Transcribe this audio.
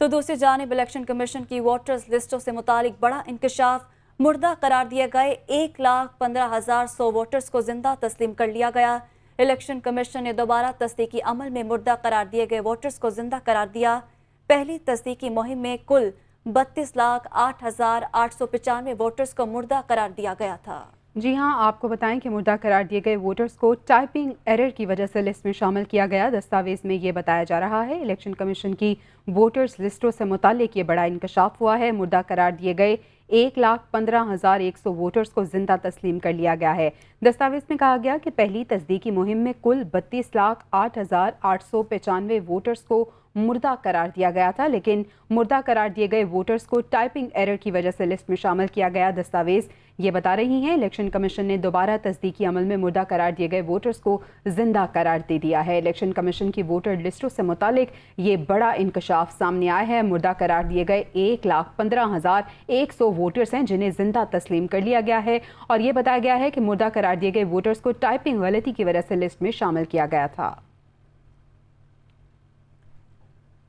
تو دوسری جانب الیکشن کمیشن کی ووٹرز لسٹوں سے متعلق بڑا انکشاف، مردہ قرار دیے گئے 1,15,100 ووٹرز کو زندہ تسلیم کر لیا گیا۔ الیکشن کمیشن نے دوبارہ تصدیقی عمل میں مردہ قرار دیے گئے ووٹرز کو زندہ قرار دیا۔ پہلی تصدیقی مہم میں کل 32,08,895 ووٹرز کو مردہ قرار دیا گیا تھا۔ جی ہاں، آپ کو بتائیں کہ مردہ قرار دیے گئے ووٹرز کو ٹائپنگ ایرر کی وجہ سے لسٹ میں شامل کیا گیا۔ دستاویز میں یہ بتایا جا رہا ہے الیکشن کمیشن کی ووٹرز لسٹوں سے متعلق یہ بڑا انکشاف ہوا ہے۔ مردہ قرار دیے گئے 1,15,100 ووٹرز کو زندہ تسلیم کر لیا گیا ہے۔ دستاویز میں کہا گیا کہ پہلی تصدیقی مہم میں کل 32,08,895 ووٹرز کو مردہ قرار دیا گیا تھا، لیکن مردہ قرار دیے گئے ووٹرز کو ٹائپنگ ایرر کی وجہ سے لسٹ میں شامل کیا گیا۔ دستاویز یہ بتا رہی ہیں الیکشن کمیشن نے دوبارہ تصدیقی عمل میں مردہ قرار دیے گئے ووٹرز کو زندہ قرار دے دیا ہے۔ الیکشن کمیشن کی ووٹر لسٹوں سے متعلق یہ بڑا انکشاف سامنے آیا ہے۔ مردہ قرار دیے گئے 1,15,100 ووٹرز ہیں جنہیں زندہ تسلیم کر لیا گیا ہے، اور یہ بتایا گیا ہے کہ مردہ قرار دیے گئے ووٹرز کو ٹائپنگ غلطی کی وجہ سے لسٹ میں شامل کیا گیا تھا۔